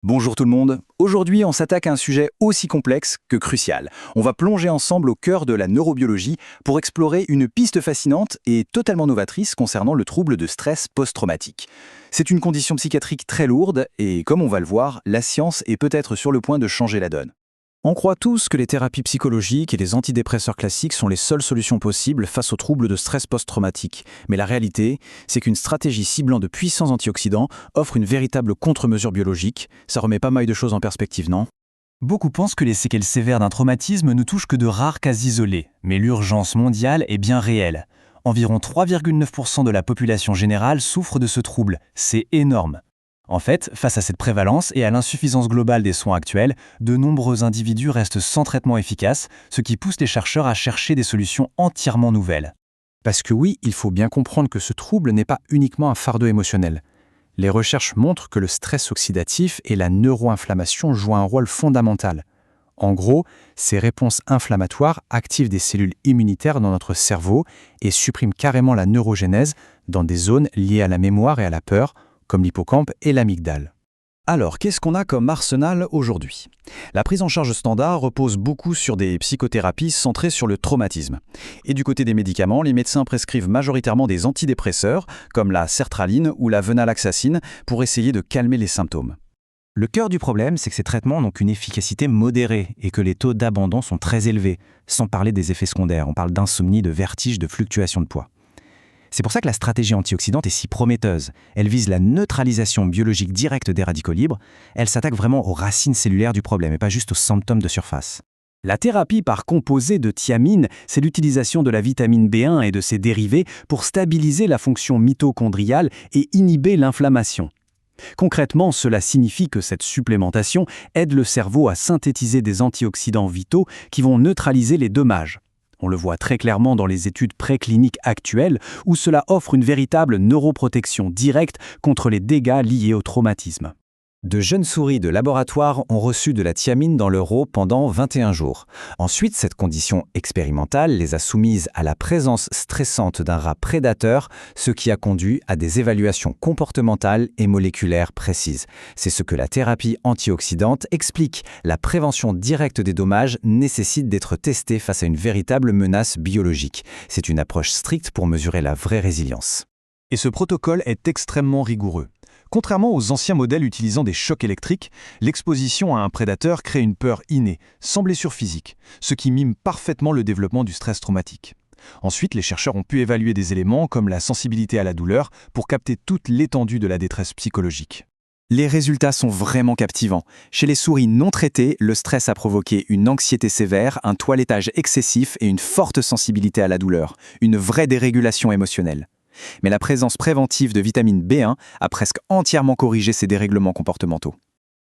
Bonjour tout le monde. Aujourd'hui, on s'attaque à un sujet aussi complexe que crucial. On va plonger ensemble au cœur de la neurobiologie pour explorer une piste fascinante et totalement novatrice concernant le trouble de stress post-traumatique. C'est une condition psychiatrique très lourde et, comme on va le voir, la science est peut-être sur le point de changer la donne. On croit tous que les thérapies psychologiques et les antidépresseurs classiques sont les seules solutions possibles face aux troubles de stress post-traumatique. Mais la réalité, c'est qu'une stratégie ciblant de puissants antioxydants offre une véritable contre-mesure biologique. Ça remet pas mal de choses en perspective, non? Beaucoup pensent que les séquelles sévères d'un traumatisme ne touchent que de rares cas isolés, mais l'urgence mondiale est bien réelle. Environ 3,9% de la population générale souffre de ce trouble, c'est énorme. En fait, face à cette prévalence et à l'insuffisance globale des soins actuels, de nombreux individus restent sans traitement efficace, ce qui pousse les chercheurs à chercher des solutions entièrement nouvelles. Parce que oui, il faut bien comprendre que ce trouble n'est pas uniquement un fardeau émotionnel. Les recherches montrent que le stress oxydatif et la neuroinflammation jouent un rôle fondamental. En gros, ces réponses inflammatoires activent des cellules immunitaires dans notre cerveau et suppriment carrément la neurogénèse dans des zones liées à la mémoire et à la peur, comme l'hippocampe et l'amygdale. Alors, qu'est-ce qu'on a comme arsenal aujourd'hui? La prise en charge standard repose beaucoup sur des psychothérapies centrées sur le traumatisme. Et du côté des médicaments, les médecins prescrivent majoritairement des antidépresseurs, comme la sertraline ou la venlafaxine, pour essayer de calmer les symptômes. Le cœur du problème, c'est que ces traitements n'ont qu'une efficacité modérée et que les taux d'abandon sont très élevés, sans parler des effets secondaires. On parle d'insomnie, de vertige, de fluctuation de poids. C'est pour ça que la stratégie antioxydante est si prometteuse. Elle vise la neutralisation biologique directe des radicaux libres. Elle s'attaque vraiment aux racines cellulaires du problème et pas juste aux symptômes de surface. La thérapie par composé de thiamine, c'est l'utilisation de la vitamine B1 et de ses dérivés pour stabiliser la fonction mitochondriale et inhiber l'inflammation. Concrètement, cela signifie que cette supplémentation aide le cerveau à synthétiser des antioxydants vitaux qui vont neutraliser les dommages. On le voit très clairement dans les études précliniques actuelles où cela offre une véritable neuroprotection directe contre les dégâts liés au traumatisme. De jeunes souris de laboratoire ont reçu de la thiamine dans leur eau pendant 21 jours. Ensuite, cette condition expérimentale les a soumises à la présence stressante d'un rat prédateur, ce qui a conduit à des évaluations comportementales et moléculaires précises. C'est ce que la thérapie antioxydante explique. La prévention directe des dommages nécessite d'être testée face à une véritable menace biologique. C'est une approche stricte pour mesurer la vraie résilience. Et ce protocole est extrêmement rigoureux. Contrairement aux anciens modèles utilisant des chocs électriques, l'exposition à un prédateur crée une peur innée, sans blessure physique, ce qui mime parfaitement le développement du stress traumatique. Ensuite, les chercheurs ont pu évaluer des éléments comme la sensibilité à la douleur pour capter toute l'étendue de la détresse psychologique. Les résultats sont vraiment captivants. Chez les souris non traitées, le stress a provoqué une anxiété sévère, un toilettage excessif et une forte sensibilité à la douleur, une vraie dérégulation émotionnelle. Mais la présence préventive de vitamine B1 a presque entièrement corrigé ces dérèglements comportementaux.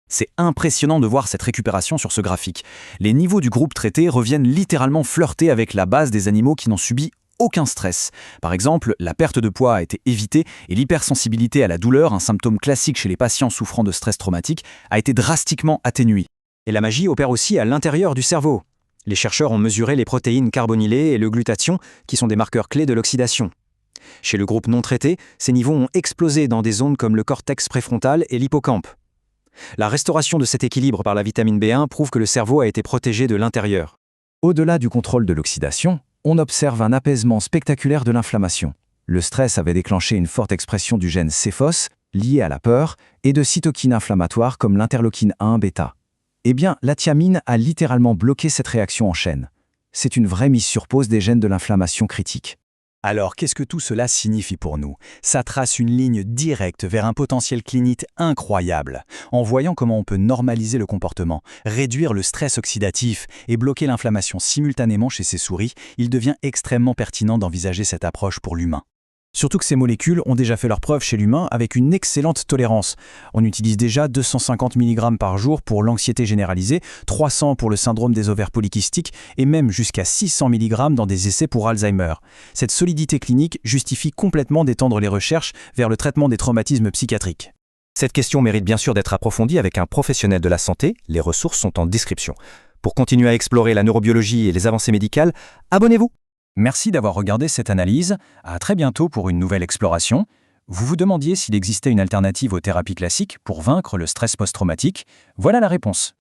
C'est impressionnant de voir cette récupération sur ce graphique. Les niveaux du groupe traité reviennent littéralement flirter avec la base des animaux qui n'ont subi aucun stress. Par exemple, la perte de poids a été évitée et l'hypersensibilité à la douleur, un symptôme classique chez les patients souffrant de stress traumatique, a été drastiquement atténuée. Et la magie opère aussi à l'intérieur du cerveau. Les chercheurs ont mesuré les protéines carbonylées et le glutathion, qui sont des marqueurs clés de l'oxydation. Chez le groupe non traité, ces niveaux ont explosé dans des zones comme le cortex préfrontal et l'hippocampe. La restauration de cet équilibre par la vitamine B1 prouve que le cerveau a été protégé de l'intérieur. Au-delà du contrôle de l'oxydation, on observe un apaisement spectaculaire de l'inflammation. Le stress avait déclenché une forte expression du gène CEPHOS, lié à la peur, et de cytokines inflammatoires comme l'interleukine 1 bêta. Eh bien, la thiamine a littéralement bloqué cette réaction en chaîne. C'est une vraie mise sur pause des gènes de l'inflammation critique. Alors, qu'est-ce que tout cela signifie pour nous? Ça trace une ligne directe vers un potentiel clinique incroyable. En voyant comment on peut normaliser le comportement, réduire le stress oxydatif et bloquer l'inflammation simultanément chez ces souris, il devient extrêmement pertinent d'envisager cette approche pour l'humain. Surtout que ces molécules ont déjà fait leurs preuves chez l'humain avec une excellente tolérance. On utilise déjà 250 mg par jour pour l'anxiété généralisée, 300 pour le syndrome des ovaires polykystiques et même jusqu'à 600 mg dans des essais pour Alzheimer. Cette solidité clinique justifie complètement d'étendre les recherches vers le traitement des traumatismes psychiatriques. Cette question mérite bien sûr d'être approfondie avec un professionnel de la santé. Les ressources sont en description. Pour continuer à explorer la neurobiologie et les avancées médicales, abonnez-vous! Merci d'avoir regardé cette analyse. À très bientôt pour une nouvelle exploration. Vous vous demandiez s'il existait une alternative aux thérapies classiques pour vaincre le stress post-traumatique? Voilà la réponse.